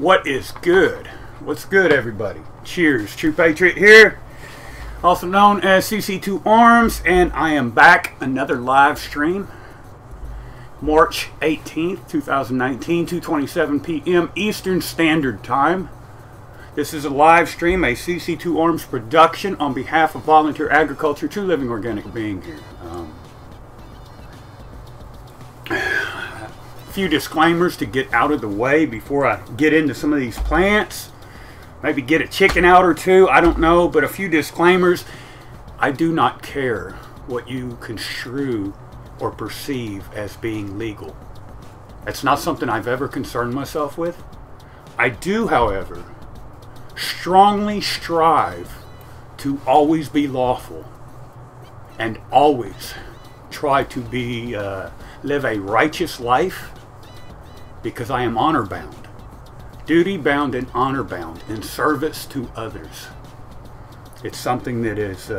What is good? What's good, everybody? Cheers. True Patriot here, also known as CC2 Arms, and I am back. Another live stream. March 18th, 2019, 2:27 p.m. Eastern Standard Time. This is a live stream, a CC2 Arms production on behalf of Volunteer Agriculture, True Living Organic Being here. Few disclaimers to get out of the way before I get into some of these plants. Maybe get a chicken out or two, I don't know, but a few disclaimers. I do not care what you construe or perceive as being legal. That's not something I've ever concerned myself with. I do, however, strongly strive to always be lawful and always try to be live a righteous life, because I am honor bound, duty bound and honor bound in service to others. It's something that is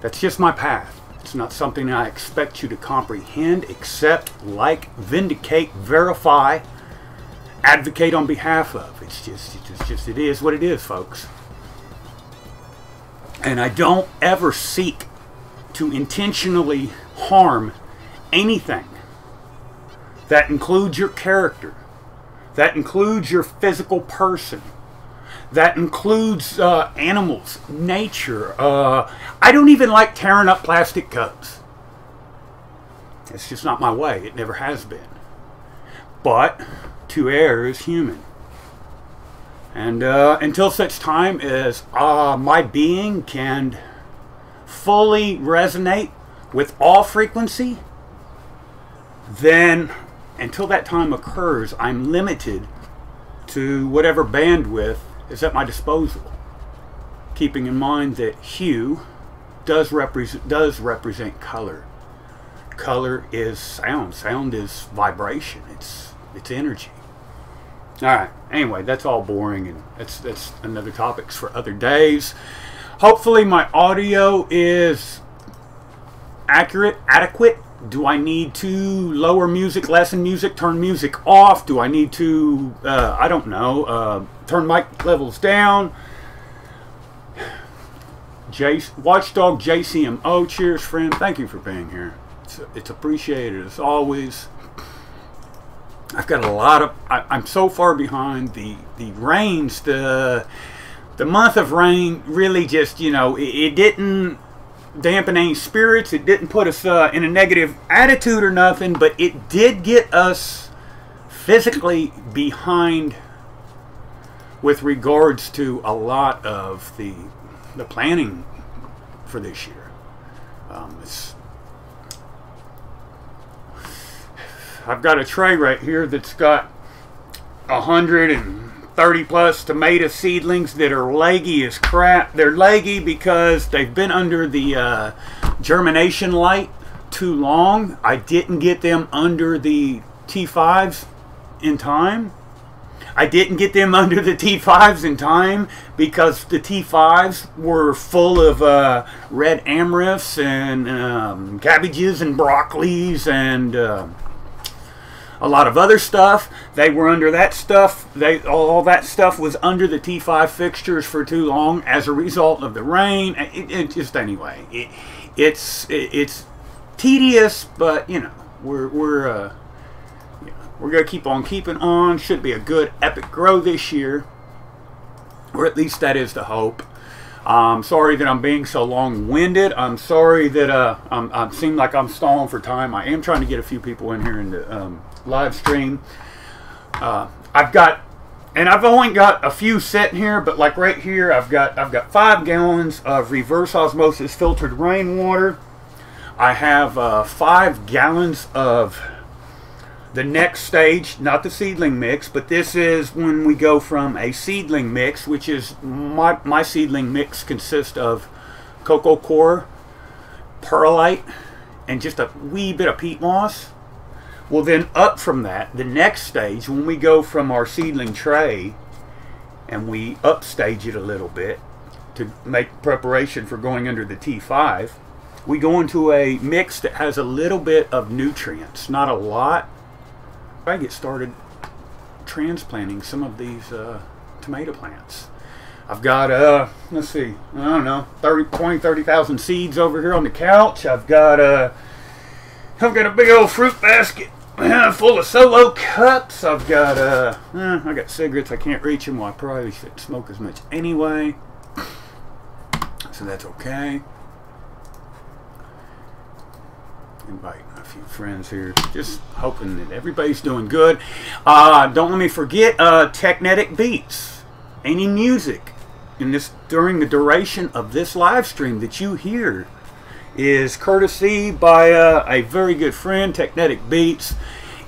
that's just my path. It's not something I expect you to comprehend, accept, like, vindicate, verify, advocate on behalf of. It is what it is, folks. And I don't ever seek to intentionally harm anything. That includes your character. That includes your physical person. That includes animals, nature. I don't even like tearing up plastic cups. It's just not my way. It never has been. But to err is human. And until such time as my being can fully resonate with all frequency, then until that time occurs, I'm limited to whatever bandwidth is at my disposal. Keeping in mind that hue does represent color. Color is sound. Sound is vibration. It's energy. All right. Anyway, that's all boring, and that's another topics for other days. Hopefully, my audio is accurate, adequate. Do I need to lower music, lessen music, turn music off? Do I need to, I don't know, turn mic levels down? Watchdog JCMO, cheers, friend. Thank you for being here. It's appreciated as always. I've got a lot of, I'm so far behind. The rains, the month of rain really just, you know, it didn't dampen any spirits. It didn't put us in a negative attitude or nothing, but it did get us physically behind with regards to a lot of the planning for this year. I've got a tray right here that's got 130 plus tomato seedlings that are leggy as crap. They're leggy because they've been under the germination light too long. I didn't get them under the T5s in time. I didn't get them under the T5s in time because the T5s were full of red amaranths and cabbages and broccolis and a lot of other stuff. They were under that stuff. All that stuff was under the T5 fixtures for too long as a result of the rain. It's tedious, but you know we're gonna keep on keeping on. Should be a good epic grow this year, or at least that is the hope. I'm sorry that I'm being so long-winded. I'm sorry that I seem like I'm stalling for time. I am trying to get a few people in here in the live stream. I've only got a few sitting here, but like right here, I've got 5 gallons of reverse osmosis filtered rainwater. I have 5 gallons of the next stage, not the seedling mix, but this is when we go from a seedling mix, which is my seedling mix consists of cocoa coir, perlite, and just a wee bit of peat moss. Well, then up from that, the next stage, when we go from our seedling tray and we upstage it a little bit to make preparation for going under the T5, we go into a mix that has a little bit of nutrients, not a lot. I get started transplanting some of these tomato plants. I've got, let's see, I don't know, 30,000 seeds over here on the couch. I've got a big old fruit basket full of solo cups. I've got, I got cigarettes. I can't reach them. Well, I probably shouldn't smoke as much anyway. So that's okay. Inviting a few friends here. Just hoping that everybody's doing good. Don't let me forget, Technetic Beats. Any music in this during the duration of this live stream that you hear is courtesy by a very good friend, Technetic Beats.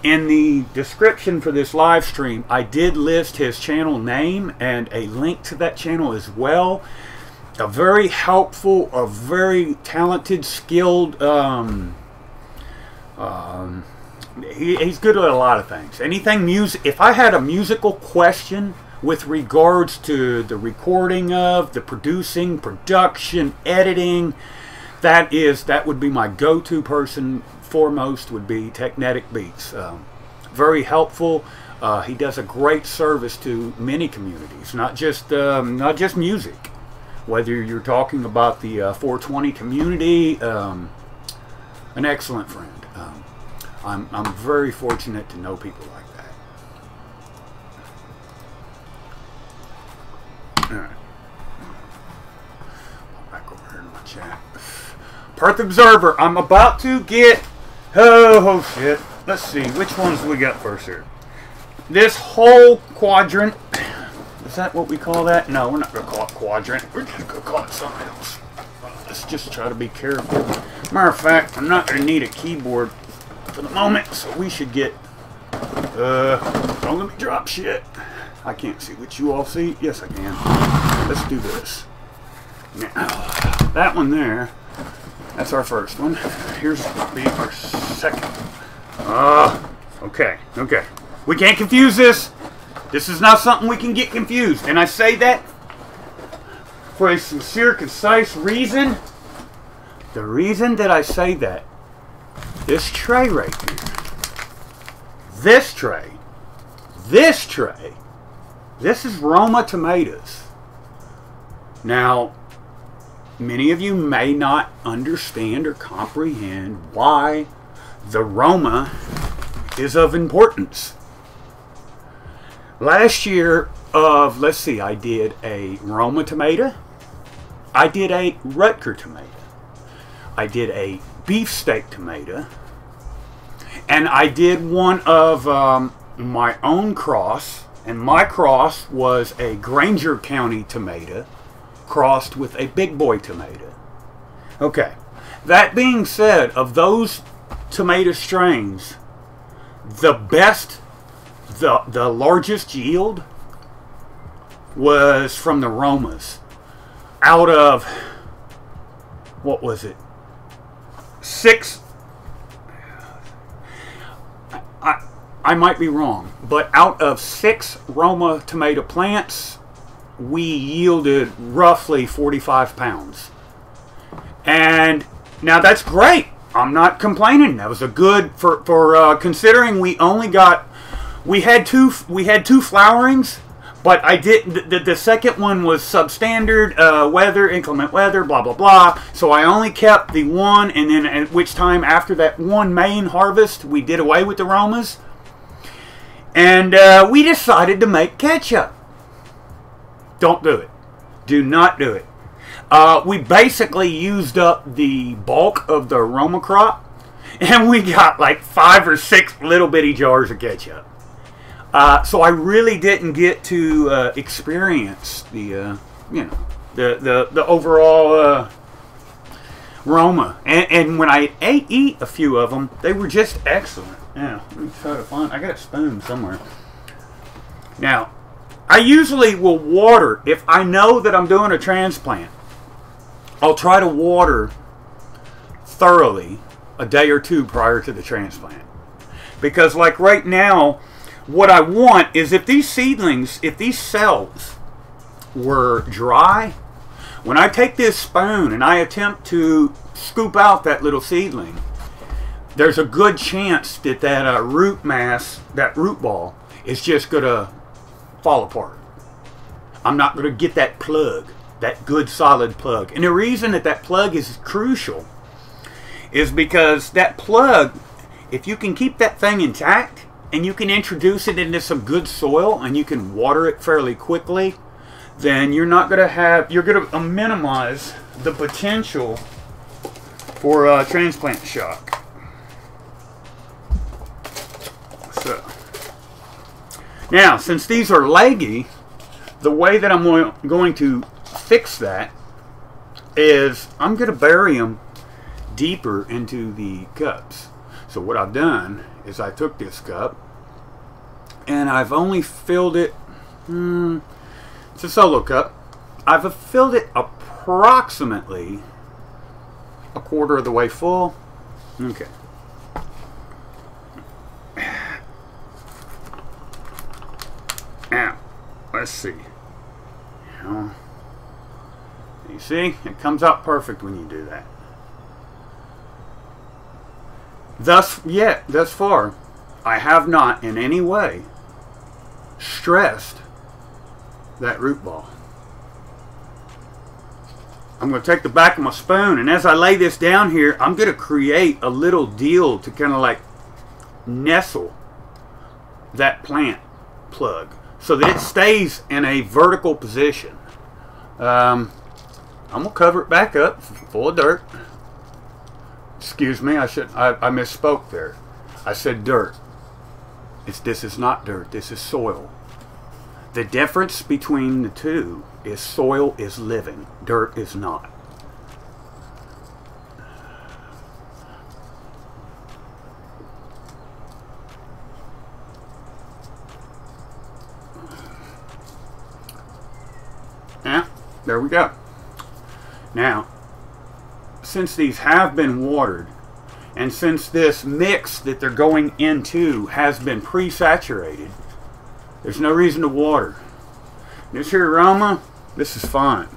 In the description for this live stream, I did list his channel name and a link to that channel as well. A very helpful, a very talented, skilled, he's good at a lot of things. Anything music, if I had a musical question with regards to the recording of, the producing, production, editing, that would be my go-to person. Foremost would be Technetic Beats. Very helpful. He does a great service to many communities, not just music. Whether you're talking about the 420 community, an excellent friend. I'm very fortunate to know people like that. All right. Back over here to my chat. Perth Observer. I'm about to get. Oh shit. Let's see. Which ones we got first here? This whole quadrant. Is that what we call that? No, we're not going to call it quadrant. We're just going to call it something else. Let's just try to be careful. Matter of fact, I'm not going to need a keyboard for the moment, so we should get... don't let me drop shit. I can't see what you all see. Yes, I can. Let's do this. Now, that one there, that's our first one. Here's be our second. Okay. We can't confuse this. This is not something we can get confused. And I say that for a sincere, concise reason. The reason that I say that, this tray right here, this is Roma tomatoes. Now, many of you may not understand or comprehend why the Roma is of importance. Last year of, let's see, I did a Roma tomato, I did a Rutger tomato, I did a beefsteak tomato, and I did one of my own cross, and my cross was a Granger County tomato crossed with a big boy tomato. Okay, that being said, of those tomato strains, the best, the largest yield was from the Romas. Out of, what was it, 6, I might be wrong, but out of 6 Roma tomato plants, we yielded roughly 45 pounds. And now that's great. I'm not complaining. That was a good, for considering we only got, we had two flowerings, but I did, the second one was substandard, weather, inclement weather, blah, blah, blah. So I only kept the one, and then at which time after that one main harvest, we did away with the Romas. And we decided to make ketchup. Don't do it. Do not do it. We basically used up the bulk of the Roma crop, and we got like 5 or 6 little bitty jars of ketchup. So I really didn't get to experience the, the overall Roma. And when I ate a few of them, they were just excellent. Yeah, let me try to find. I got a spoon somewhere. Now, I usually will water if I know that I'm doing a transplant. I'll try to water thoroughly a day or two prior to the transplant. Because like right now, what I want is if these seedlings, if these cells were dry, when I take this spoon and I attempt to scoop out that little seedling, there's a good chance that that root mass, that root ball, is just going to fall apart. I'm not going to get that plug, that good solid plug. And the reason that that plug is crucial is because that plug, if you can keep that thing intact and you can introduce it into some good soil and you can water it fairly quickly, then you're not going to have, you're going to minimize the potential for transplant shock. So, now, since these are leggy, the way that I'm going to fix that is I'm going to bury them deeper into the cups. So what I've done is I took this cup and I've only filled it, it's a solo cup, I've filled it approximately a quarter of the way full. Okay. Now, let's see. You see, it comes out perfect when you do that. Thus far, I have not in any way stressed that root ball. I'm going to take the back of my spoon, and as I lay this down here, I'm going to create a little deal to kind of like nestle that plant plug so that it stays in a vertical position. I'm going to cover it back up full of dirt. Excuse me, I misspoke there. I said dirt. This is not dirt, this is soil. The difference between the two is soil is living, dirt is not. Yeah, there we go. Now, since these have been watered, and since this mix that they're going into has been pre-saturated, there's no reason to water. This here aroma, this is fine.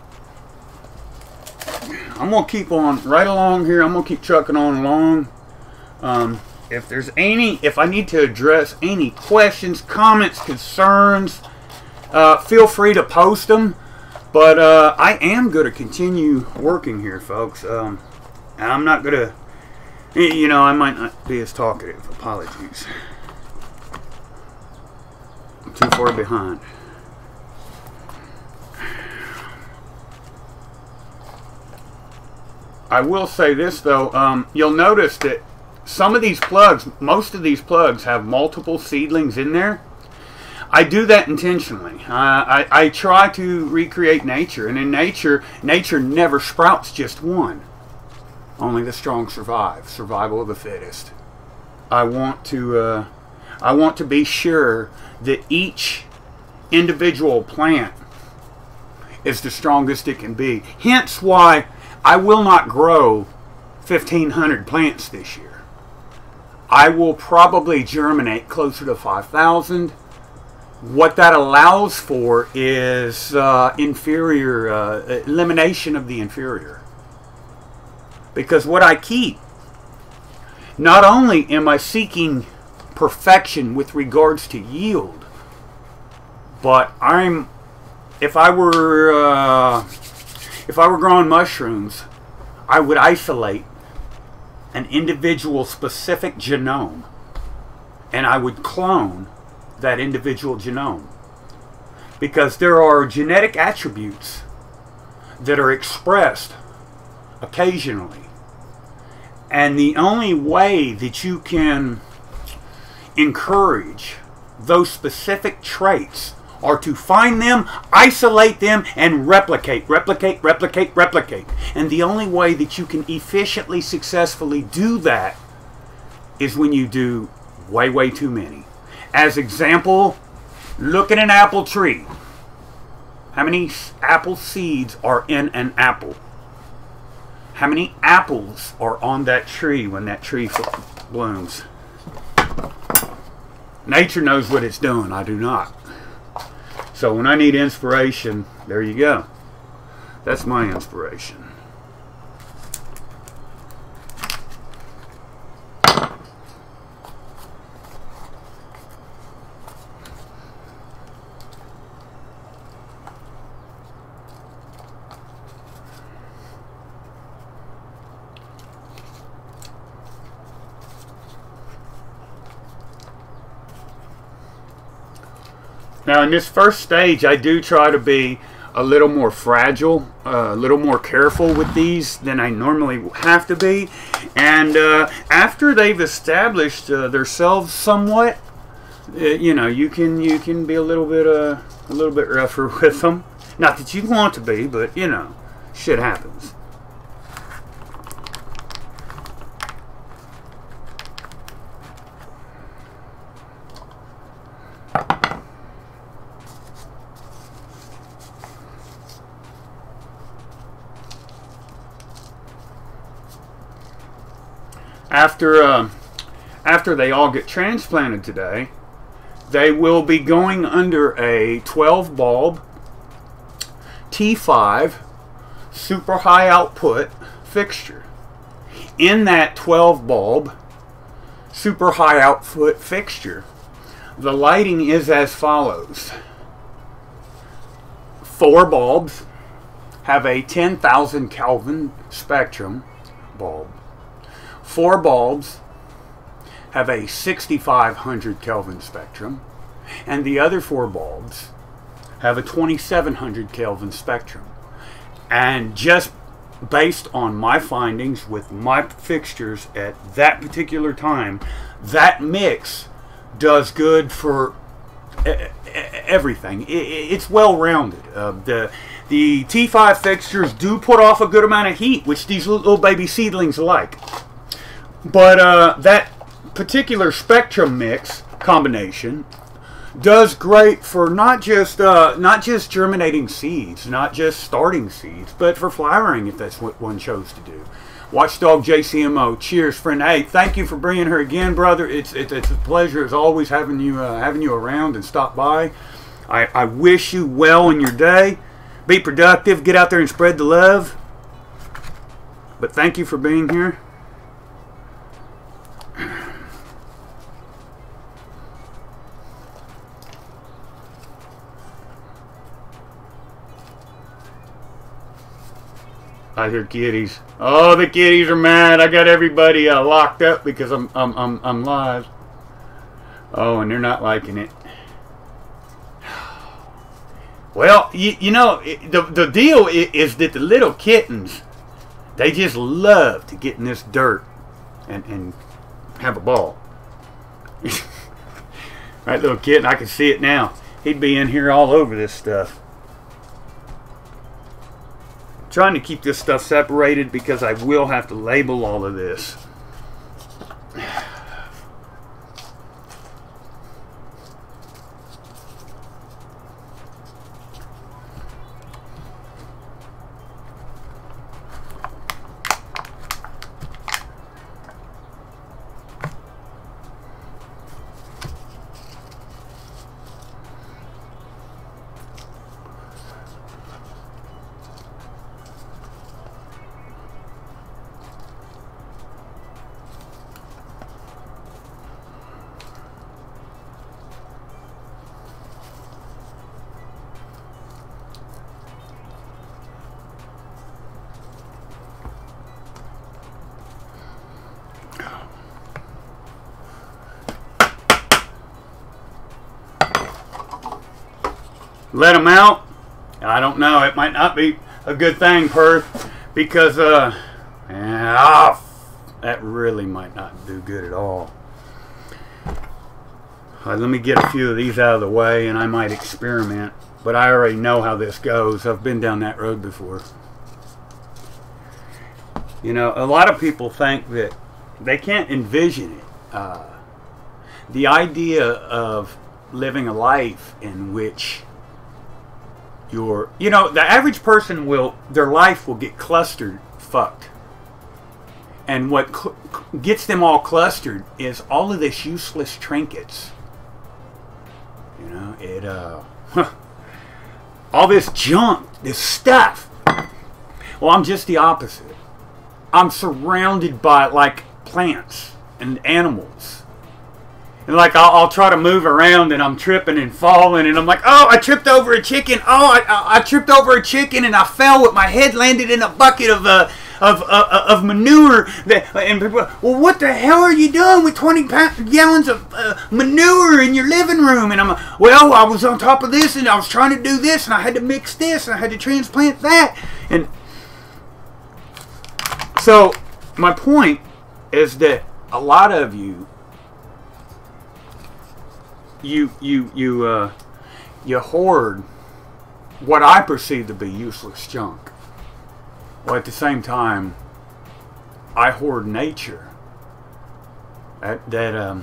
I'm going to keep on right along here. I'm going to keep trucking on along. If I need to address any questions, comments, concerns, feel free to post them. But I am going to continue working here, folks. And I'm not going to, you know, I might not be as talkative. Apologies. I'm too far behind. I will say this, though. You'll notice that some of these plugs, most of these plugs have multiple seedlings in there. I do that intentionally. I try to recreate nature, and in nature never sprouts just one. Only the strong survive. Survival of the fittest. I want to be sure that each individual plant is the strongest it can be. Hence why I will not grow 1,500 plants this year. I will probably germinate closer to 5,000. What that allows for is elimination of the inferior. Because what I keep, not only am I seeking perfection with regards to yield, but if I were growing mushrooms, I would isolate an individual specific genome, and I would clone that individual genome, because there are genetic attributes that are expressed occasionally, and the only way that you can encourage those specific traits are to find them, isolate them, and replicate. And the only way that you can efficiently, successfully do that is when you do way too many. As example, look at an apple tree. How many apple seeds are in an apple? How many apples are on that tree when that tree blooms? Nature knows what it's doing. I do not. So when I need inspiration, there you go. That's my inspiration. Now in this first stage, I do try to be a little more fragile, a little more careful with these than I normally have to be. And after they've established themselves somewhat, you know, you can be a little bit rougher with them. Not that you want to be, but you know, shit happens. After they all get transplanted today, they will be going under a 12 bulb T5 super high output fixture. In that 12 bulb super high output fixture, the lighting is as follows. 4 bulbs have a 10,000 Kelvin spectrum bulb. 4 bulbs have a 6,500 Kelvin spectrum, and the other 4 bulbs have a 2,700 Kelvin spectrum. And just based on my findings with my fixtures at that particular time, that mix does good for everything. It's well rounded. The T5 fixtures do put off a good amount of heat, which these little baby seedlings like. But that particular spectrum mix combination does great for not just germinating seeds, not just starting seeds, but for flowering if that's what one chose to do. Watchdog JCMO, cheers, friend. Hey, thank you for bringing her again, brother. It's a pleasure as always having you around and stop by. I wish you well in your day. Be productive. Get out there and spread the love. But thank you for being here. I hear kitties. Oh, the kitties are mad. I got everybody locked up because I'm live. Oh, and they're not liking it. Well, you know, the deal is that the little kittens, they just love to get in this dirt and have a ball. Right, little kitten, I can see it now. He'd be in here all over this stuff. Trying to keep this stuff separated because I will have to label all of this. Let them out? I don't know. It might not be a good thing, Perth, because that really might not do good at all. Let me get a few of these out of the way, and I might experiment. But I already know how this goes. I've been down that road before. You know, a lot of people think that they can't envision it. The idea of living a life in which you know, the average person their life will get clustered fucked. And what gets them all clustered is all of this useless trinkets. You know, all this junk, this stuff. Well, I'm just the opposite. I'm surrounded by, like, plants and animals. And like I'll try to move around and I'm tripping and falling and I'm like, oh, I tripped over a chicken. Oh, I tripped over a chicken and I fell with my head landed in a bucket of of manure. And people, well, what the hell are you doing with 20 gallons of manure in your living room? And I'm like, well, I was on top of this, and I was trying to do this, and I had to mix this, and I had to transplant that. And so my point is that a lot of you hoard what I perceive to be useless junk. Well, at the same time, I hoard nature. That's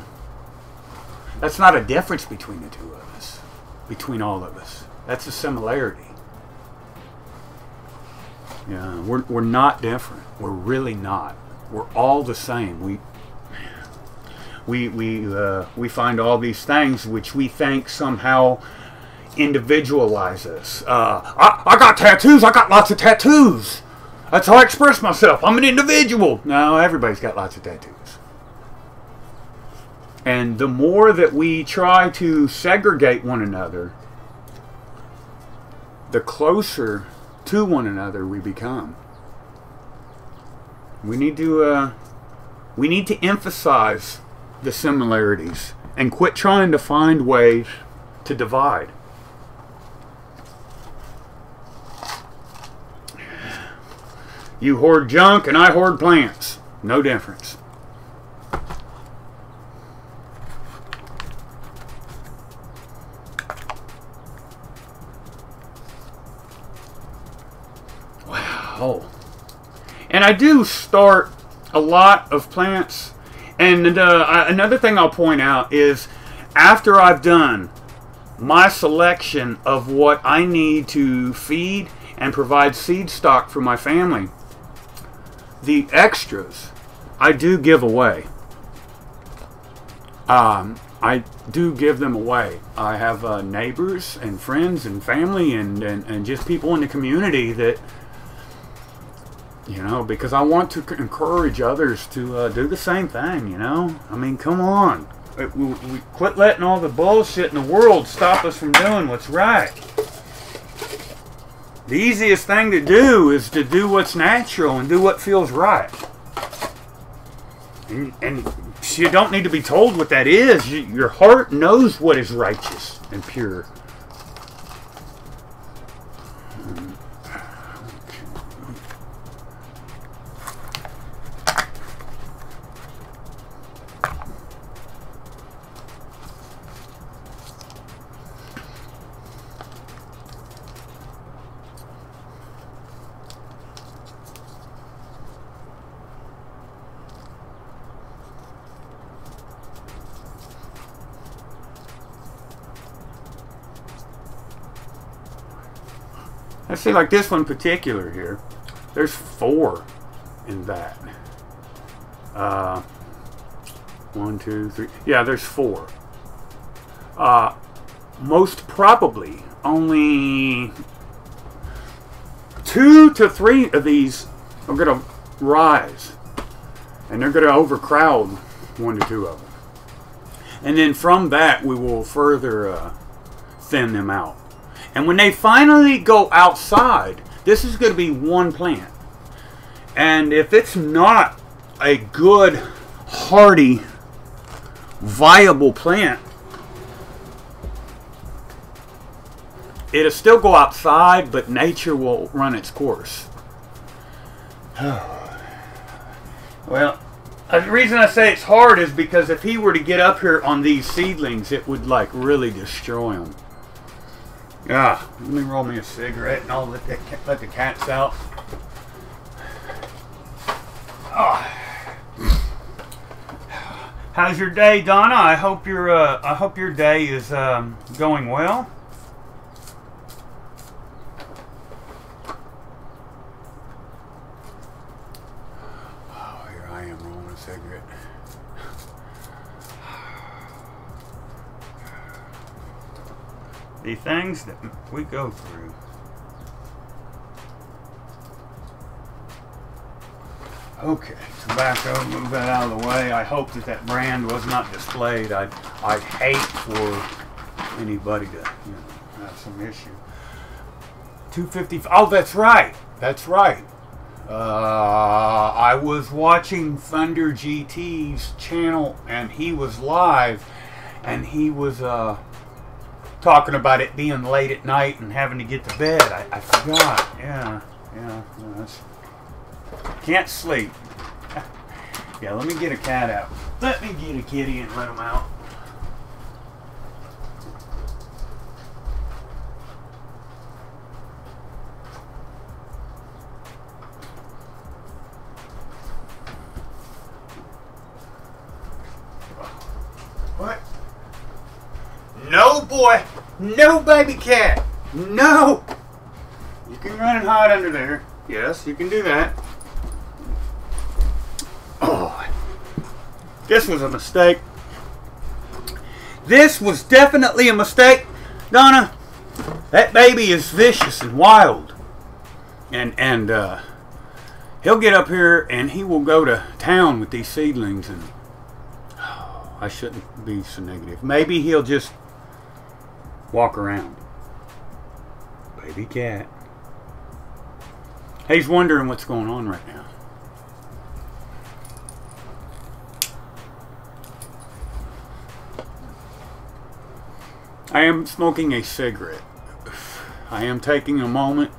not a difference between the two of us, between all of us. That's a similarity. Yeah, we're not different. We're really not. We're all the same. We find all these things which we think somehow individualize us. I got tattoos. I got lots of tattoos. That's how I express myself. I'm an individual. No, everybody's got lots of tattoos. And the more that we try to segregate one another, the closer to one another we become. We need to emphasize the similarities and quit trying to find ways to divide. You hoard junk and I hoard plants. No difference. Wow. And I do start a lot of plants. And another thing I'll point out is after I've done my selection of what I need to feed and provide seed stock for my family, the extras I do give away. I do give them away. I have neighbors and friends and family and just people in the community that, you know, because I want to encourage others to do the same thing, you know. I mean, come on. We quit letting all the bullshit in the world stop us from doing what's right. The easiest thing to do is to do what's natural and do what feels right. And you don't need to be told what that is. Your heart knows what is righteous and pure. I see, like this one in particular here, there's 4 in that. 1, 2, 3. Yeah, there's 4. Most probably only 2 to 3 of these are going to rise. And they're going to overcrowd 1 to 2 of them. And then from that, we will further thin them out. And when they finally go outside, this is going to be one plant. And if it's not a good, hardy, viable plant, it'll still go outside, but nature will run its course. Well, the reason I say it's hard is because if he were to get up here on these seedlings, it would like really destroy them. Yeah, let me roll me a cigarette and I'll let the cats out. Oh. How's your day, Donna? I hope your day is going well. Oh, here I am rolling a cigarette. The things that we go through. Okay, tobacco, move that out of the way. I hope that brand was not displayed. I'd hate for anybody to, have some issue. 250. Oh, that's right. That's right. I was watching Thunder GT's channel, and he was live, and he was talking about it being late at night and having to get to bed. I forgot. Yeah. Can't sleep. Yeah, let me get a cat out. Let me get a kitty and let him out. What? No, boy. No, baby cat. No. You can run and hide under there. Yes, you can do that. Oh, this was a mistake. This was definitely a mistake, Donna. That baby is vicious and wild. And he'll get up here and he will go to town with these seedlings, and I shouldn't be so negative. Maybe he'll just walk around. Baby cat. He's wondering what's going on right now. I am smoking a cigarette. I am taking a moment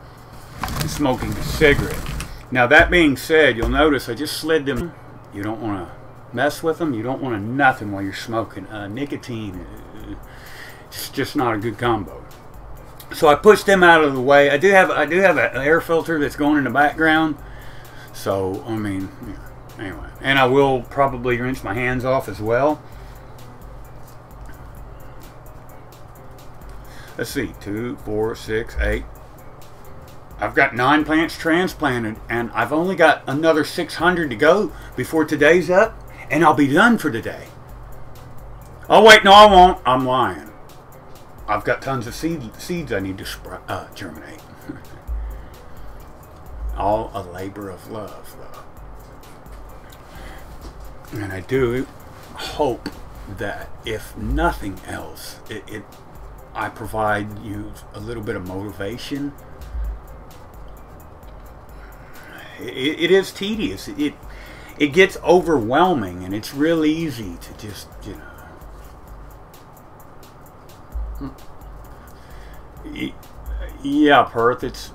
and smoking a cigarette. Now, that being said, you'll notice I just slid them. You don't want to mess with them. You don't want to nothing while you're smoking. Nicotine, it's just not a good combo. So I pushed them out of the way. I do have an air filter that's going in the background. So, I mean, yeah. Anyway. And I will probably rinse my hands off as well. Let's see, 2, 4, 6, 8. I've got 9 plants transplanted, and I've only got another 600 to go before today's up, and I'll be done for today. Oh wait, no, I won't. I'm lying. I've got tons of seeds I need to germinate. All a labor of love, though. And I do hope that, if nothing else, I provide you a little bit of motivation. It is tedious. It gets overwhelming, and it's real easy to just, you know. Yeah, Perth. It's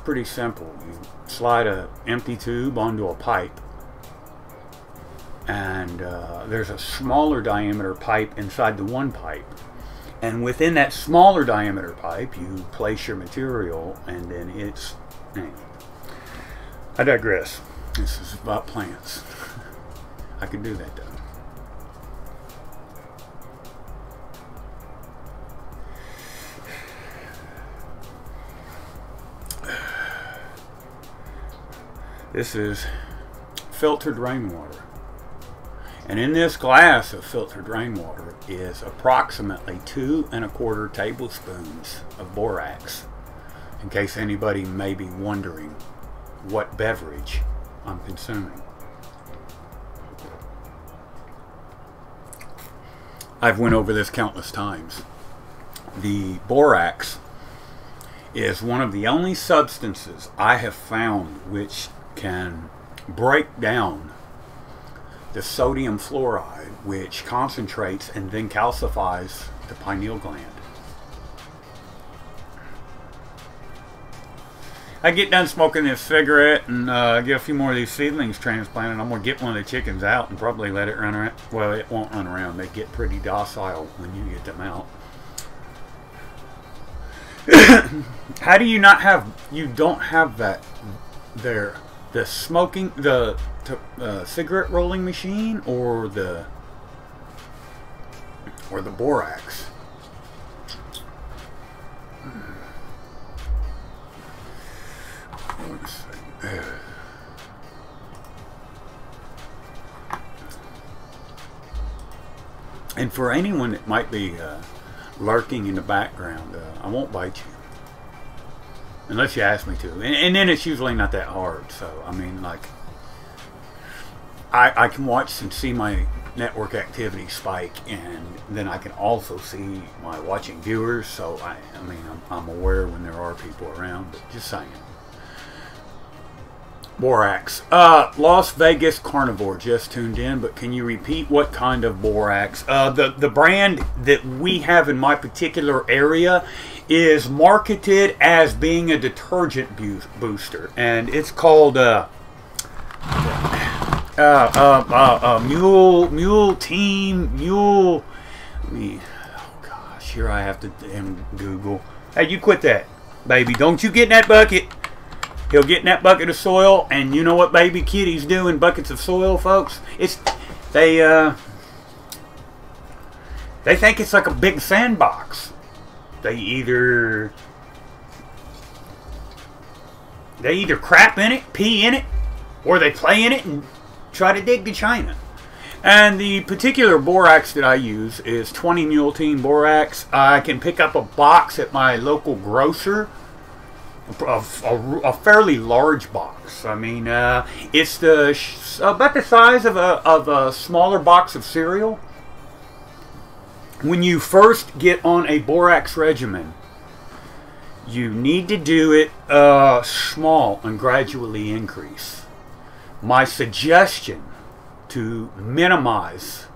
pretty simple. You slide a empty tube onto a pipe, and there's a smaller diameter pipe inside the one pipe. And within that smaller diameter pipe, you place your material, and then it's... Anyway, I digress. This is about plants. I can do that, though. This is filtered rainwater. And in this glass of filtered rainwater is approximately 2 1/4 tablespoons of borax, in case anybody may be wondering what beverage I'm consuming. I've went over this countless times. The borax is one of the only substances I have found which can break down the sodium fluoride, which concentrates and then calcifies the pineal gland. I get done smoking this cigarette and get a few more of these seedlings transplanted. I'm going to get one of the chickens out and probably let it run around. Well, it won't run around. They get pretty docile when you get them out. How do you not have... You don't have that there. The smoking... The cigarette rolling machine or the borax. And for anyone that might be lurking in the background, I won't bite you unless you ask me to, and then it's usually not that hard. So I mean, like, I can watch and see my network activity spike, and then I can also see my watching viewers. So I mean, I'm aware when there are people around, but just saying. Borax. Las Vegas Carnivore just tuned in, but can you repeat what kind of borax? The brand that we have in my particular area is marketed as being a detergent booster, and it's called Mule Team Mule. Oh gosh, here I have to Google. Hey, you quit that, baby! Don't you get in that bucket. He'll get in that bucket of soil, and you know what baby kitties do in buckets of soil, folks? They think it's like a big sandbox. They either crap in it, pee in it, or they play in it and try to dig to China. And the particular borax that I use is 20 Mule Team borax. I can pick up a box at my local grocer. A fairly large box. I mean, it's about the size of a smaller box of cereal. When you first get on a borax regimen, you need to do it small and gradually increase. My suggestion to minimize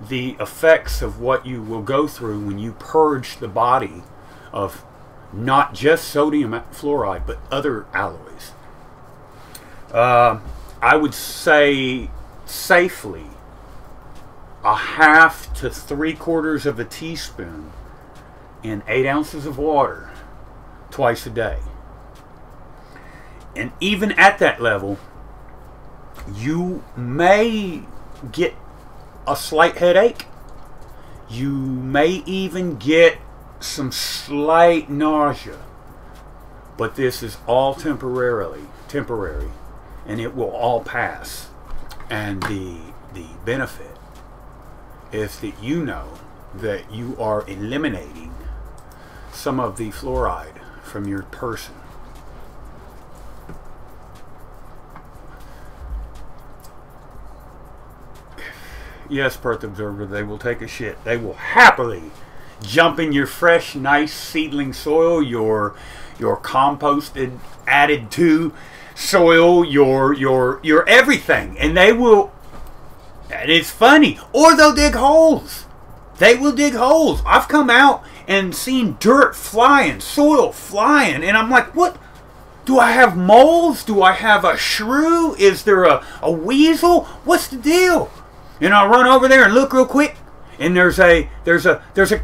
the effects of what you will go through when you purge the body of not just sodium fluoride, but other alloys. I would say safely a 1/2 to 3/4 of a teaspoon in 8 ounces of water twice a day. And even at that level, you may get a slight headache. You may even get some slight nausea, but this is all temporary, and it will all pass. And the benefit is that you know that you are eliminating some of the fluoride from your person. Yes, Perth Observer, they will take a shit. They will happily jump in your fresh, nice seedling soil, your composted, added to soil, your everything, and they will. And it's funny, or they'll dig holes. They will dig holes. I've come out and seen dirt flying, soil flying, and I'm like, what? Do I have moles? Do I have a shrew? Is there a weasel? What's the deal? And I run over there and look real quick. And there's a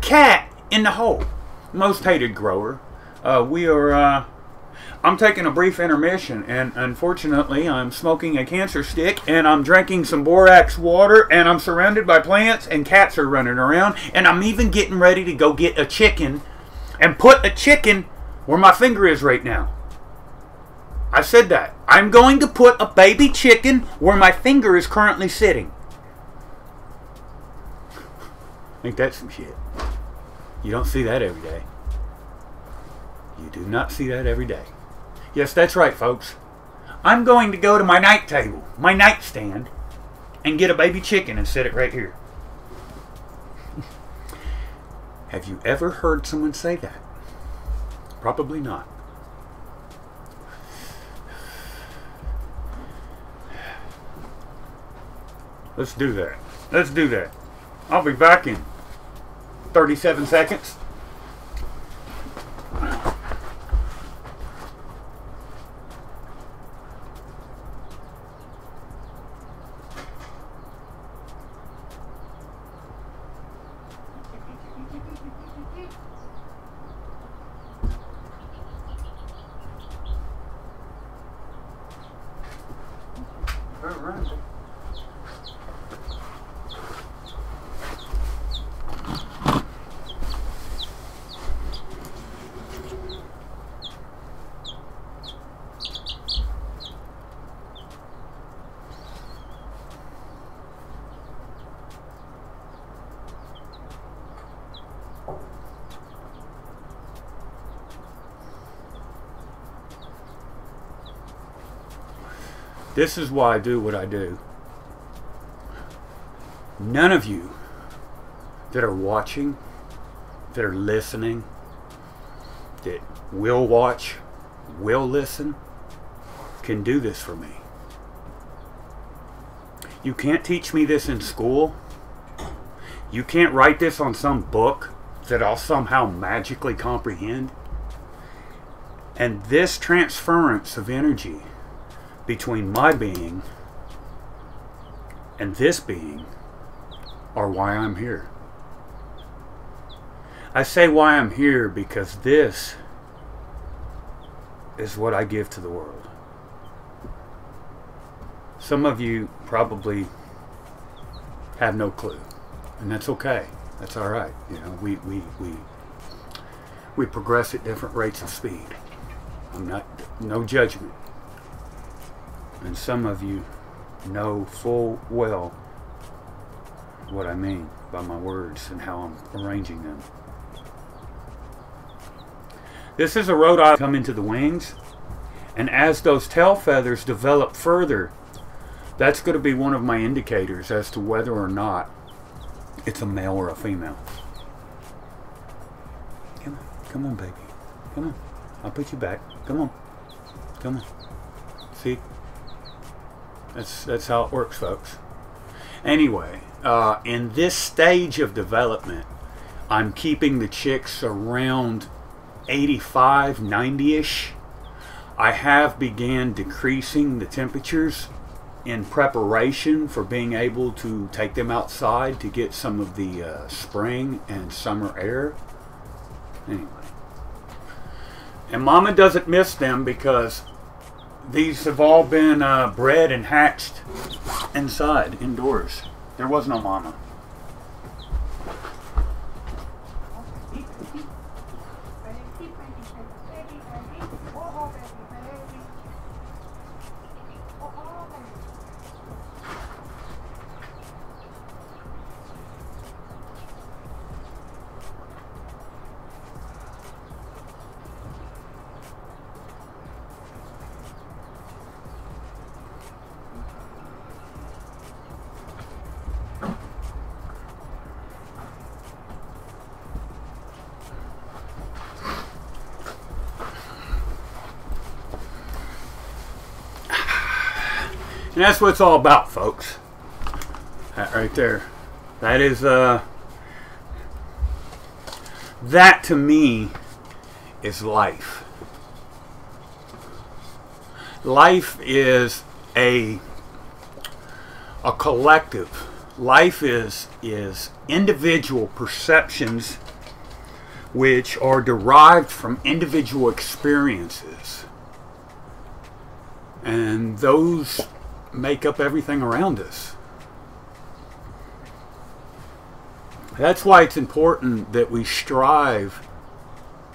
cat in the hole. Most hated grower. I'm taking a brief intermission, and unfortunately I'm smoking a cancer stick, and I'm drinking some borax water, and I'm surrounded by plants, and cats are running around, and I'm even getting ready to go get a chicken and put a chicken where my finger is right now. I said that. I'm going to put a baby chicken where my finger is currently sitting. Ain't that some shit? You don't see that every day. You do not see that every day. Yes, that's right, folks. I'm going to go to my night table, my nightstand, and get a baby chicken and set it right here. Have you ever heard someone say that? Probably not. Let's do that. Let's do that. I'll be back in 37 seconds. All right. This is why I do what I do. None of you that are watching, that are listening, that will watch, will listen, can do this for me. You can't teach me this in school. You can't write this on some book that I'll somehow magically comprehend. And this transference of energy between my being and this being are why I'm here. I say why I'm here because this is what I give to the world. Some of you probably have no clue, and that's okay. That's all right. You know, we progress at different rates of speed. No judgment. And some of you know full well what I mean by my words and how I'm arranging them. This is a road I come into the wings, and as those tail feathers develop further, that's going to be one of my indicators as to whether or not it's a male or a female. Come on, baby. Come on. I'll put you back. Come on. Come on. See? That's how it works, folks. Anyway, in this stage of development, I'm keeping the chicks around 85, 90-ish. I have began decreasing the temperatures in preparation for being able to take them outside to get some of the spring and summer air. Anyway. And Mama doesn't miss them because these have all been bred and hatched inside, indoors. There was no Mama. And that's what it's all about, folks. That right there. That is, that to me is life. Life is a collective. Life is individual perceptions which are derived from individual experiences. And those make up everything around us. That's why it's important that we strive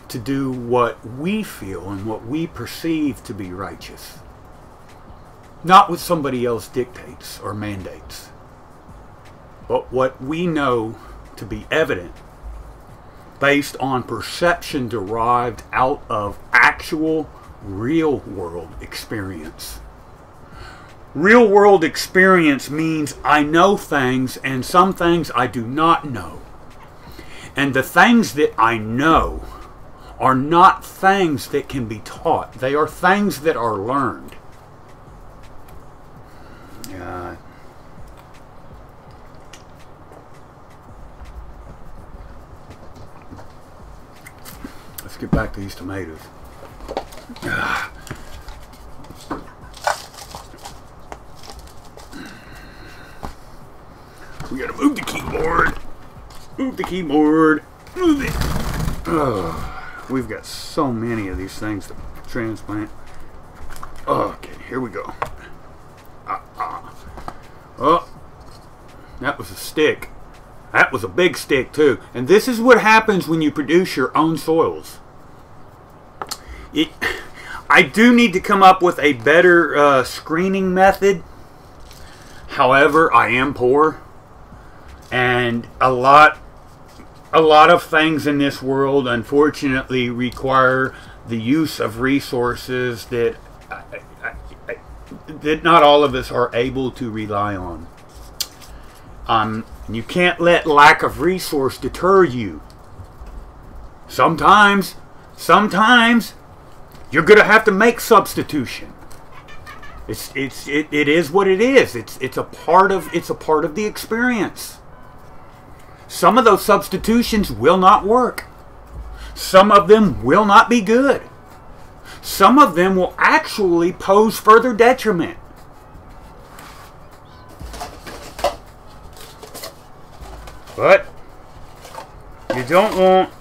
to do what we feel and what we perceive to be righteous, not what somebody else dictates or mandates, but what we know to be evident based on perception derived out of actual real world experience. Real world experience means I know things and some things I do not know. And the things that I know are not things that can be taught. They are things that are learned. Let's get back to these tomatoes. We gotta move the keyboard. Move the keyboard. Move it. We've got so many of these things to transplant. Okay, here we go. Oh, that was a stick. That was a big stick too. And this is what happens when you produce your own soils. I do need to come up with a better screening method. However, I am poor. And a lot of things in this world, unfortunately, require the use of resources that that not all of us are able to rely on. You can't let lack of resource deter you. Sometimes you're going to have to make substitution. It is what it is. It's a part of the experience. Some of those substitutions will not work. Some of them will not be good. Some of them will actually pose further detriment. But you don't want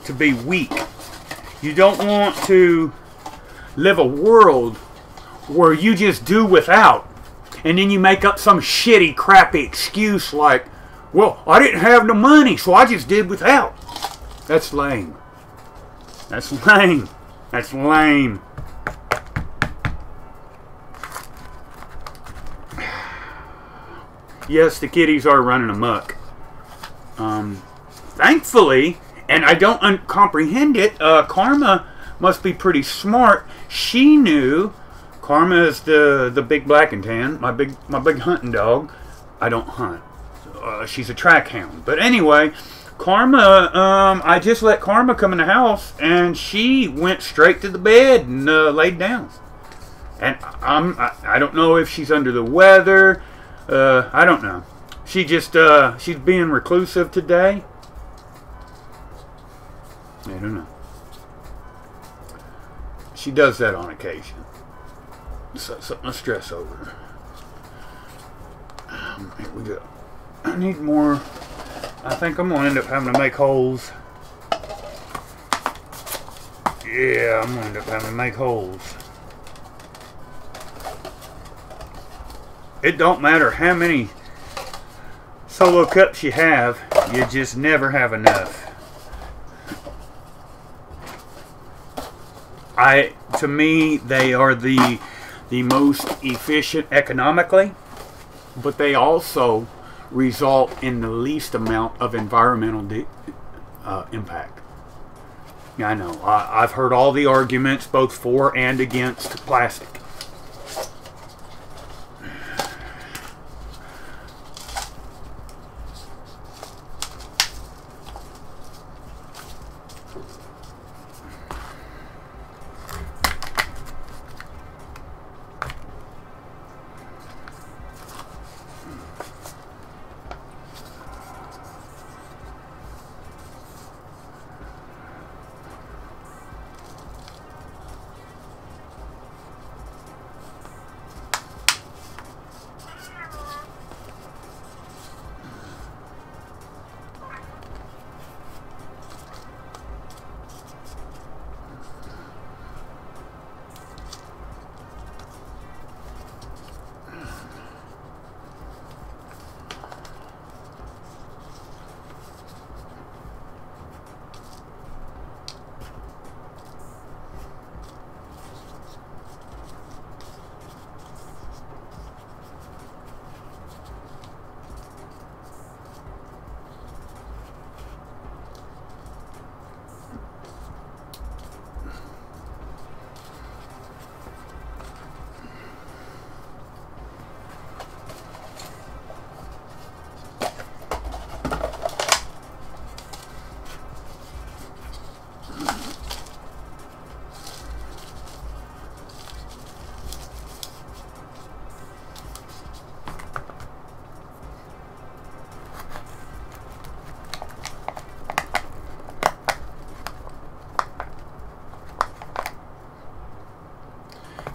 to be weak. You don't want to live a world where you just do without, and then you make up some shitty, crappy excuse like, well, I didn't have the money, so I just did without. That's lame. That's lame. That's lame. Yes, the kitties are running amok. Thankfully, and I don't comprehend it, Karma must be pretty smart. She knew. Karma is the big black and tan, my big hunting dog. I don't hunt. She's a track hound. But anyway, Karma, I just let Karma come in the house, and she went straight to the bed and laid down. And I don't know if she's under the weather. I don't know. She just she's being reclusive today. I don't know. She does that on occasion. Something to stress over. Here we go. I need more. I think I'm going to end up having to make holes. Yeah, I'm going to end up having to make holes. It don't matter how many solo cups you have, you just never have enough. To me, they are the most efficient economically, but they also result in the least amount of environmental impact. Yeah, I know. I've heard all the arguments both for and against plastic.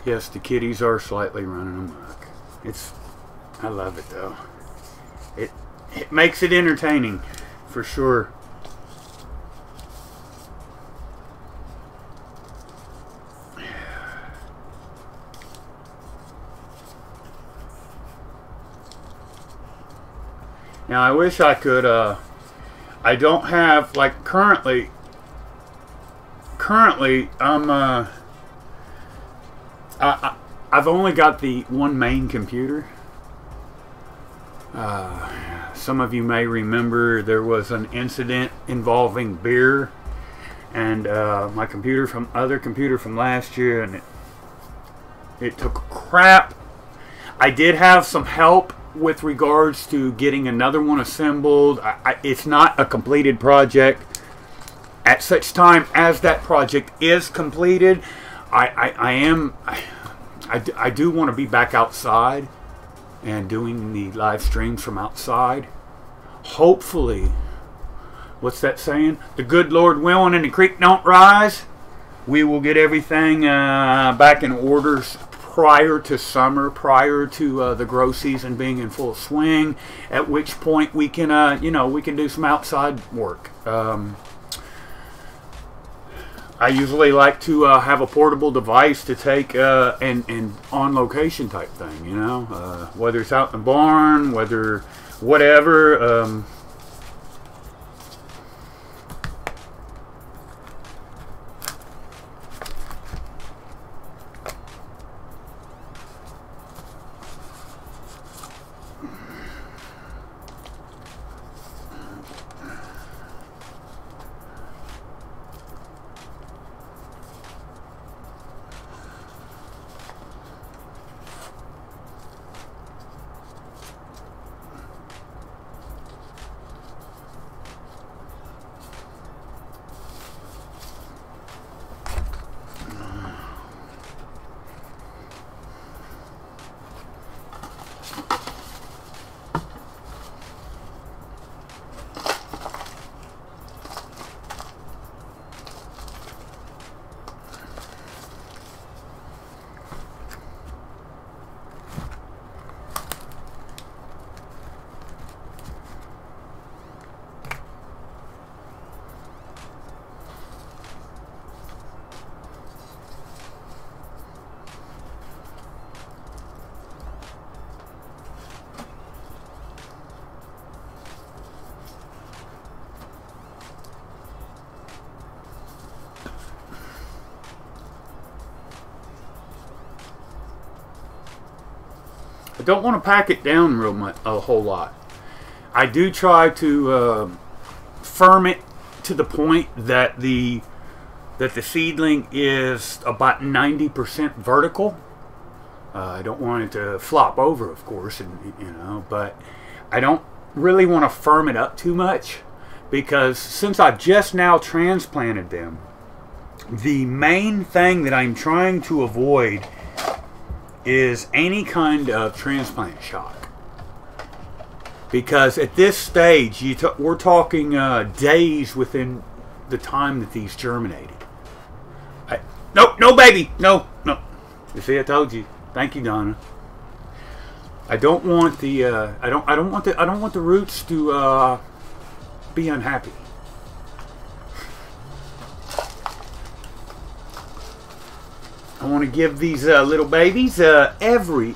Yes, the kitties are slightly running amok. I love it though. It makes it entertaining, for sure. Now I wish I could, I don't have, like currently I'm, I've only got the one main computer. Some of you may remember there was an incident involving beer and my other computer from last year, and it took crap. I did have some help with regards to getting another one assembled. It's not a completed project. At such time as that project is completed, I I do want to be back outside and doing the live streams from outside. Hopefully, what's that saying? The good Lord willing and the creek don't rise. We will get everything back in order prior to summer, prior to the grow season being in full swing. At which point we can, you know, we can do some outside work. I usually like to have a portable device to take and on location type thing, you know, whether it's out in the barn, whether whatever. I don't want to pack it down real much, a whole lot. I do try to firm it to the point that the seedling is about 90% vertical. I don't want it to flop over, of course, and you know, but I don't really want to firm it up too much, because since I've just now transplanted them, the main thing that I'm trying to avoid is any kind of transplant shock. Because at this stage, we're talking days within the time that these germinated. No, baby, no. You see, I told you. Thank you, Donna. I don't want the I don't want the roots to be unhappy. I want to give these little babies every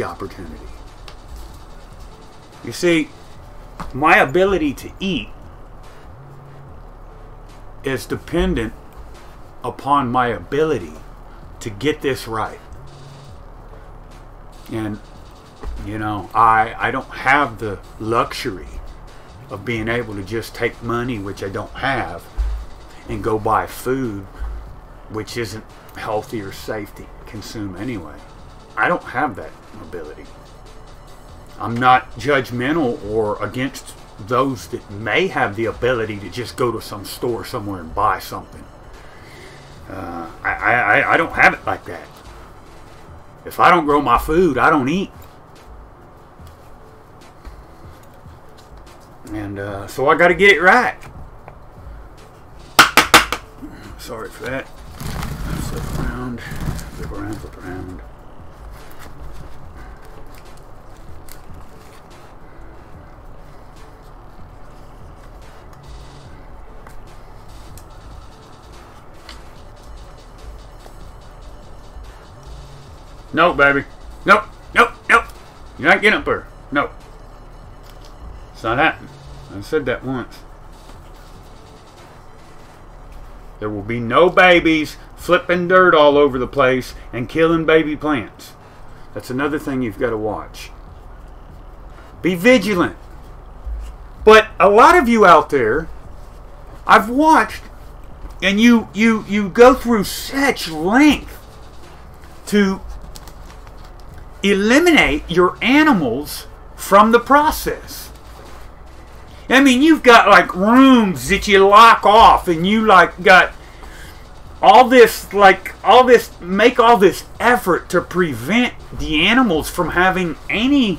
opportunity. You see, my ability to eat is dependent upon my ability to get this right. And, you know, I don't have the luxury of being able to just take money, which I don't have, and go buy food, which isn't healthy or safe to consume anyway. I don't have that ability. I'm not judgmental or against those that may have the ability to just go to some store somewhere and buy something. I don't have it like that. If I don't grow my food, I don't eat. And so I got to get it right. Sorry for that. Flip around, flip around, flip around. No, baby. Nope. You're not getting up there. No. It's not happening. I said that once. There will be no babies flipping dirt all over the place and killing baby plants. That's another thing you've got to watch. Be vigilant. But a lot of you out there, I've watched, and you go through such length to eliminate your animals from the process. I mean, you've got like rooms that you lock off, and you like got make all this effort to prevent the animals from having any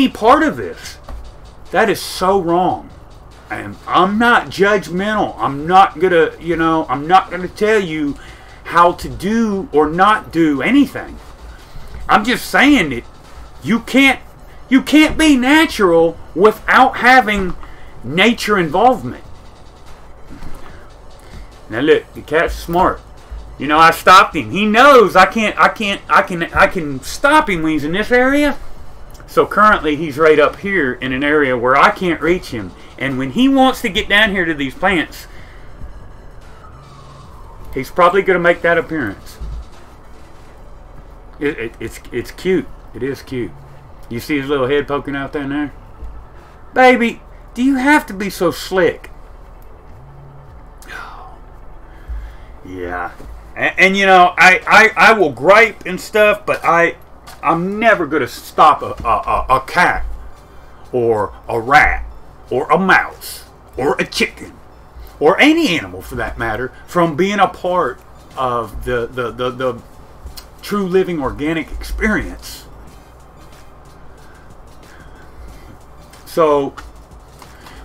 part of this. That is so wrong. And I'm not judgmental. I'm not gonna tell you how to do or not do anything. I'm just saying that you can't be natural without having nature involvement. Now look, the cat's smart. You know, I stopped him. He knows I can stop him when he's in this area. So currently he's right up here in an area where I can't reach him. And when he wants to get down here to these plants, he's probably going to make that appearance. It's cute. It is cute. You see his little head poking out down there? Baby, do you have to be so slick? Yeah. And you know, I will gripe and stuff, but I'm never going to stop a cat or a rat or a mouse or a chicken or any animal for that matter from being a part of the true living organic experience. So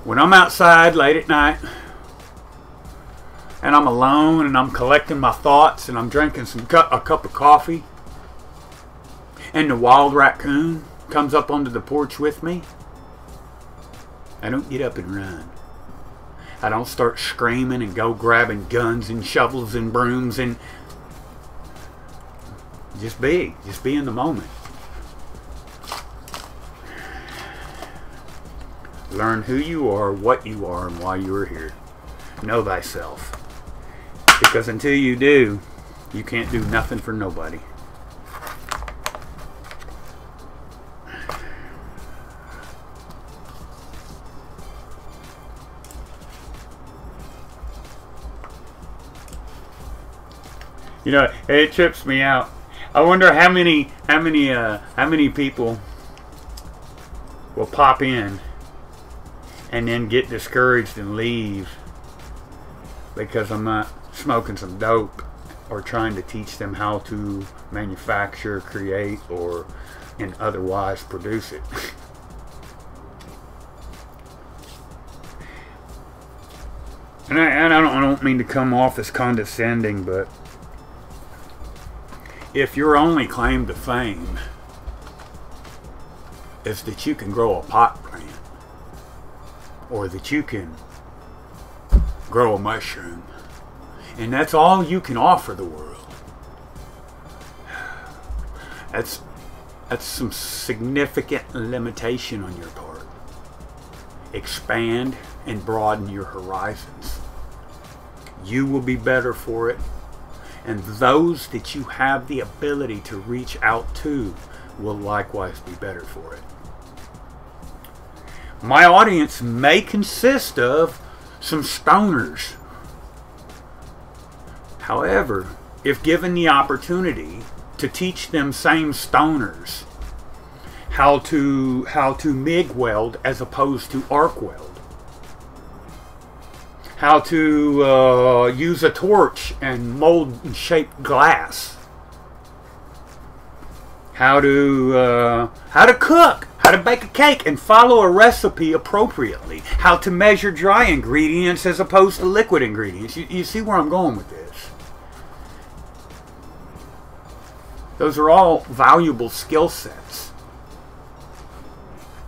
when I'm outside late at night and I'm alone and I'm collecting my thoughts and I'm drinking a cup of coffee, and the wild raccoon comes up onto the porch with me, I don't get up and run. I don't start screaming and go grabbing guns and shovels and brooms and just be in the moment. Learn who you are, what you are, and why you are here. Know thyself. Because until you do, you can't do nothing for nobody. You know, it trips me out. I wonder how many people will pop in and then get discouraged and leave because I'm not smoking some dope or trying to teach them how to manufacture, create, or and otherwise produce it. And I don't mean to come off as condescending, but if your only claim to fame is that you can grow a pot plant, or that you can grow a mushroom, and that's all you can offer the world, that's some significant limitation on your part. Expand and broaden your horizons. You will be better for it, and those that you have the ability to reach out to will likewise be better for it. My audience may consist of some stoners. However, if given the opportunity to teach them same stoners how to MIG weld as opposed to arc weld, how to use a torch and mold and shape glass, how to cook, how to bake a cake and follow a recipe appropriately, how to measure dry ingredients as opposed to liquid ingredients. You see where I'm going with this? Those are all valuable skill sets.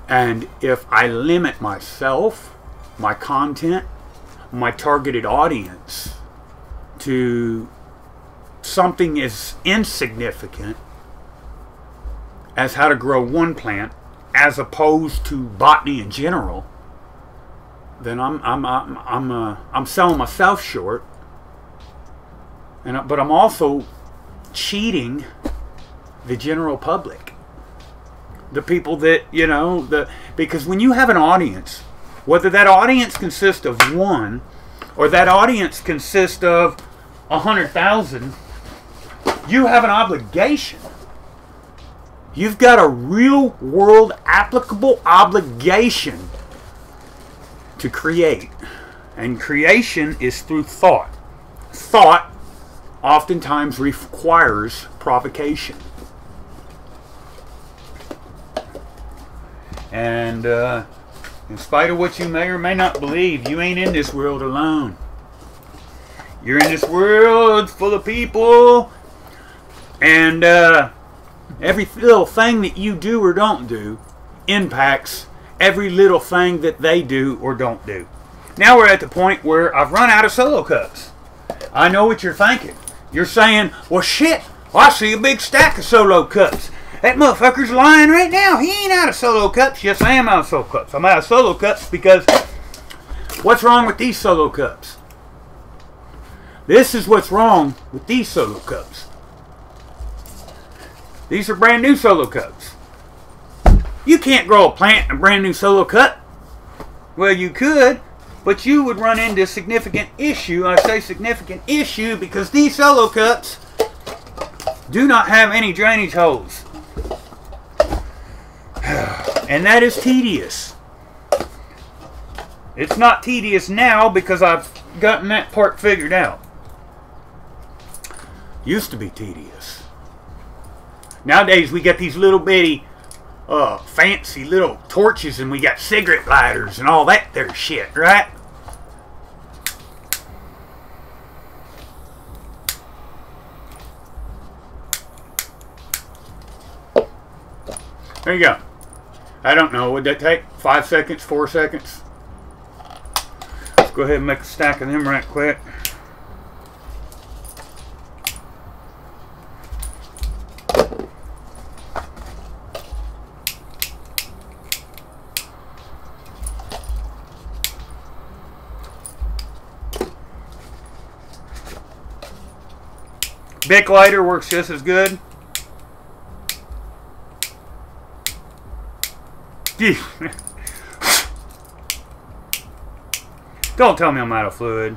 And if I limit myself, my content, my targeted audience to something as insignificant as how to grow one plant as opposed to botany in general, then I'm selling myself short, but I'm also cheating the general public, the people that, you know, because when you have an audience, whether that audience consists of one or that audience consists of 100,000, you have an obligation. You've got a real world applicable obligation to create. And creation is through thought. Thought oftentimes requires provocation. And in spite of what you may or may not believe, you ain't in this world alone. You're in this world full of people, and every little thing that you do or don't do impacts every little thing that they do or don't do. Now we're at the point where I've run out of solo cups. I know what you're thinking. You're saying, well shit, I see a big stack of solo cups. That motherfucker's lying right now. He ain't out of solo cups. Yes, I am out of solo cups. I'm out of solo cups because what's wrong with these solo cups? This is what's wrong with these solo cups. These are brand new solo cups. You can't grow a plant in a brand new solo cup. Well, you could, but you would run into a significant issue. I say significant issue because these solo cups do not have any drainage holes. And that is tedious. It's not tedious now because I've gotten that part figured out. Used to be tedious. Nowadays we got these little bitty fancy little torches, and we got cigarette lighters and all that there shit, right? There you go. I don't know, would that take 5 seconds, 4 seconds? Let's go ahead and make a stack of them right quick. Bic lighter works just as good. Don't tell me I'm out of fluid.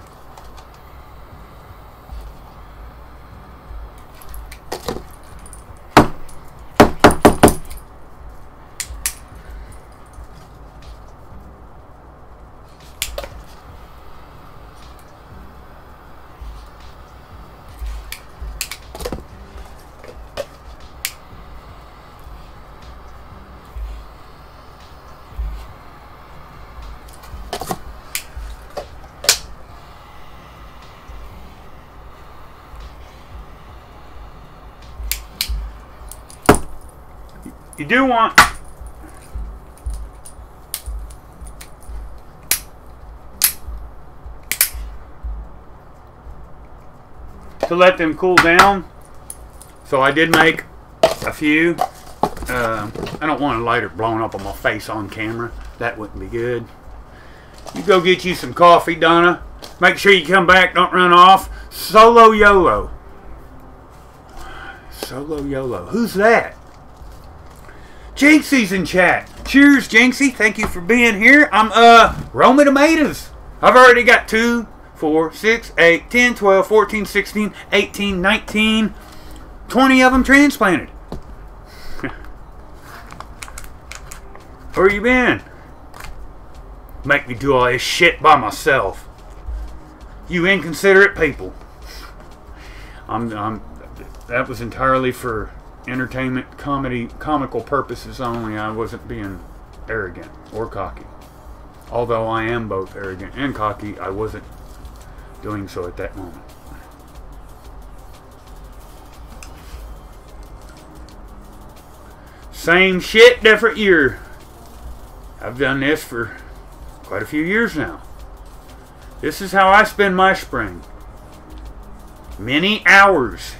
You do want to let them cool down. So I did make a few. I don't want a lighter blowing up on my face on camera. That wouldn't be good. You go get you some coffee, Donna. Make sure you come back. Don't run off. Solo YOLO. Solo YOLO. Who's that? Jinxie's in chat. Cheers, Jinxie. Thank you for being here. I'm Roma tomatoes. I've already got 2, 4, 6, 8, 10, 12, 14, 16, 18, 19, 20 of them transplanted. Where you been? Make me do all this shit by myself. You inconsiderate people. That was entirely for entertainment, comical purposes only. I wasn't being arrogant or cocky. Although I am both arrogant and cocky, I wasn't doing so at that moment. Same shit, different year. I've done this for quite a few years now. This is how I spend my spring. Many hours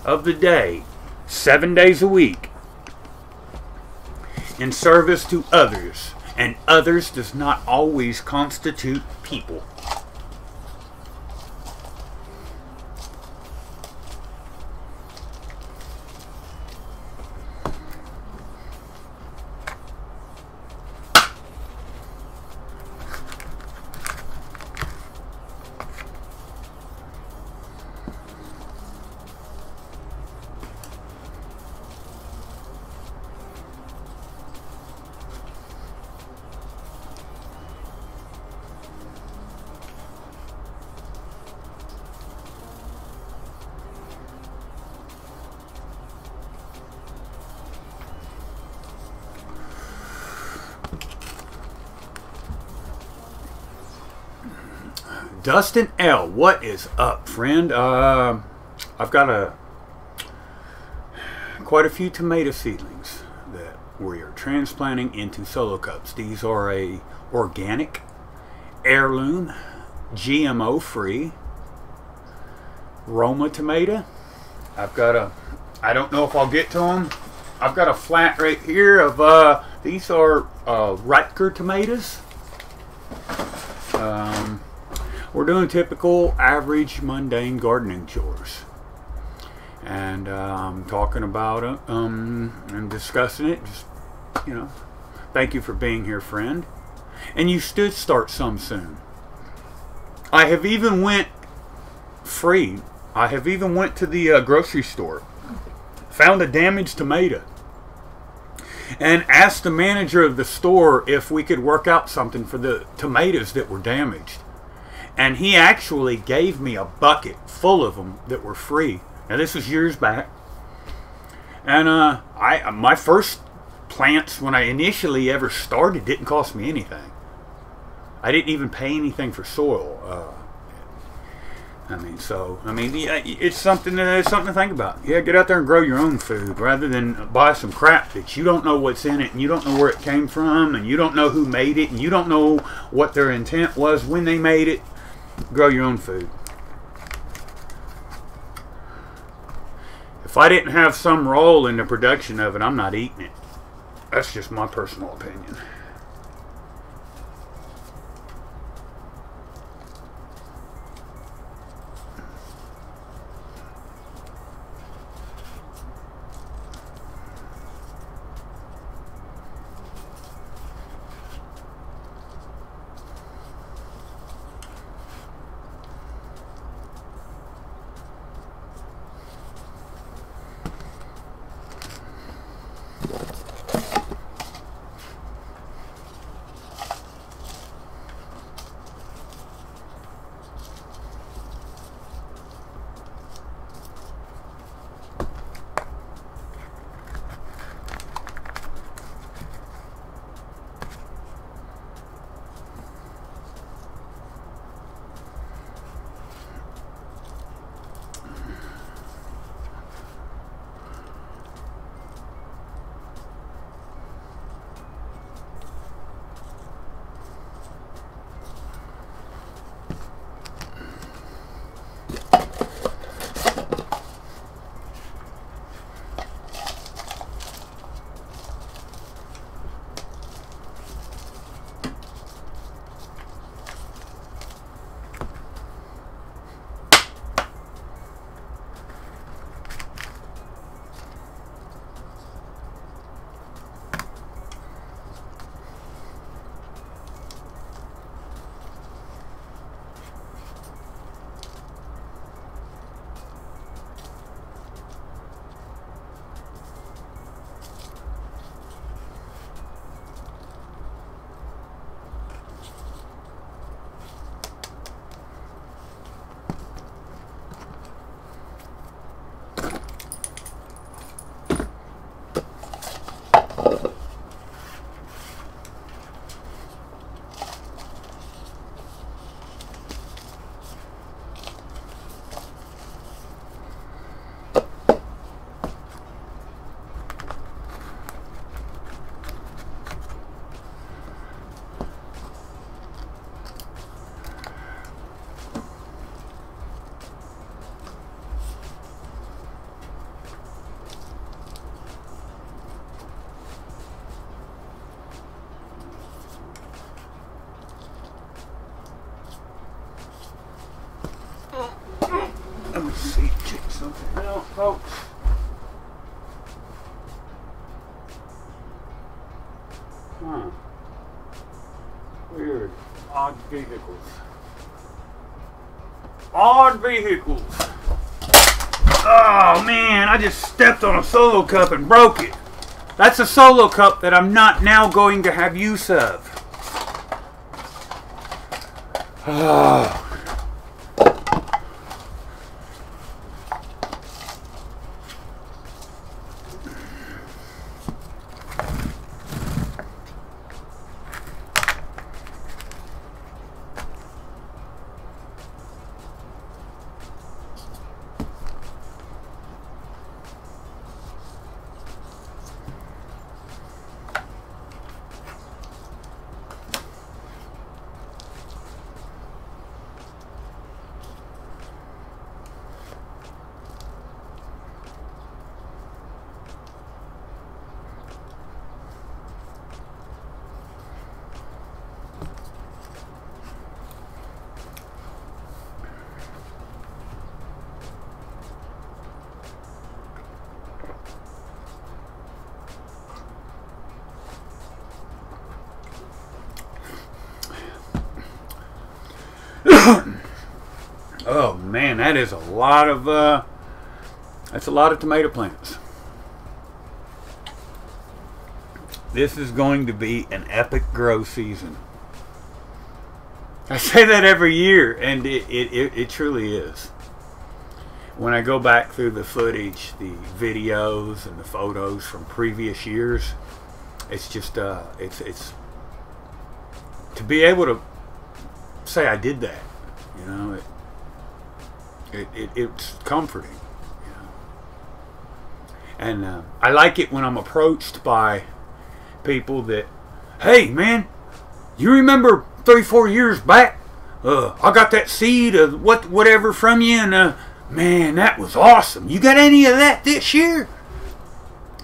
of the day, 7 days a week, in service to others, and others does not always constitute people. Dustin L, what is up, friend? I've got quite a few tomato seedlings that we are transplanting into solo cups. These are a organic, heirloom, GMO-free Roma tomato. I don't know if I'll get to them. I've got a flat right here of, these are Rutger tomatoes. We're doing typical, average, mundane gardening chores. And talking about it and discussing it. Just, you know, thank you for being here, friend. And you should start some soon. I have even went free. I have even went to the grocery store, found a damaged tomato, and asked the manager of the store if we could work out something for the tomatoes that were damaged. And he actually gave me a bucket full of them that were free. Now this was years back. And my first plants, when I initially ever started, didn't cost me anything. I didn't even pay anything for soil. Yeah, it's something to think about. Yeah, get out there and grow your own food rather than buy some crap that you don't know what's in it, and you don't know where it came from, and you don't know who made it, and you don't know what their intent was when they made it. Grow your own food. If I didn't have some role in the production of it, I'm not eating it. That's just my personal opinion. Let me see, check something out, folks. Weird. Odd vehicles. Odd vehicles. Oh man, I just stepped on a solo cup and broke it. That's a solo cup that I'm not now going to have use of. Oh. Oh man, that is a lot of that's a lot of tomato plants. This is going to be an epic grow season. I say that every year, and it truly is. When I go back through the footage, the videos and the photos from previous years, it's just it's to be able to say I did that, you know, it's comforting, you know. And I like it when I'm approached by people that, hey man, you remember 3-4 years back, I got that seed of whatever from you, and man, that was awesome. You got any of that this year?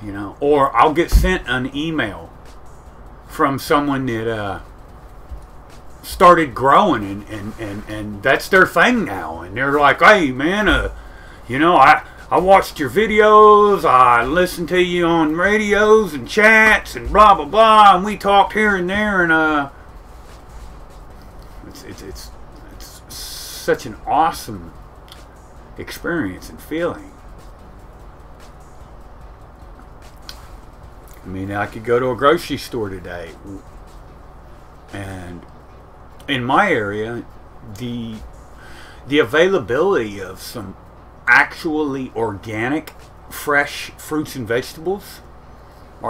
You know, or I'll get sent an email from someone that started growing, and that's their thing now, and they're like, hey man, you know, I watched your videos, I listened to you on radios and chats and blah blah blah, and we talked here and there, and it's such an awesome experience and feeling. I mean, I could go to a grocery store today, and in my area, the availability of some actually organic, fresh fruits and vegetables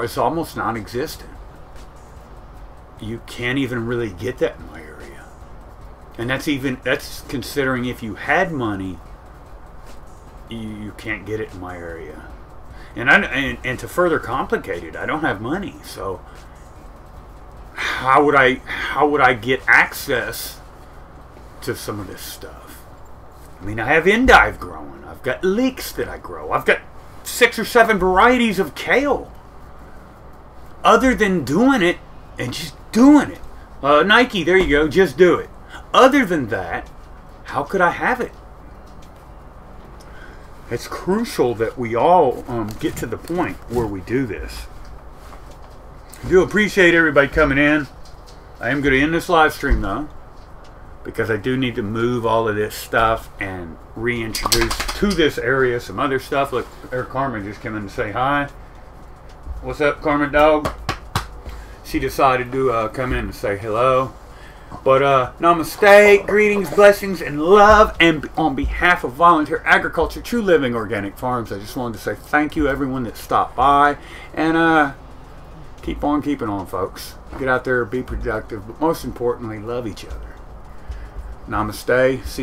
is almost non-existent. You can't even really get that in my area, and that's considering if you had money, you can't get it in my area. And to further complicate it, I don't have money, so how would I get access to some of this stuff? I mean, I have endive growing. I've got leeks that I grow. I've got 6 or 7 varieties of kale. Other than doing it and just doing it, Nike, there you go, just do it. Other than that, how could I have it? It's crucial that we all get to the point where we do this. I do appreciate everybody coming in. I am going to end this live stream though, because I do need to move all of this stuff and reintroduce to this area some other stuff. Look, Eric Carmen just came in to say hi. What's up, Carmen dog? She decided to come in and say hello. But namaste, greetings, blessings, and love. And on behalf of Volunteer Agriculture, True Living Organic Farms, I just wanted to say thank you everyone that stopped by. And keep on keeping on, folks. Get out there, be productive, but most importantly, love each other. Namaste. See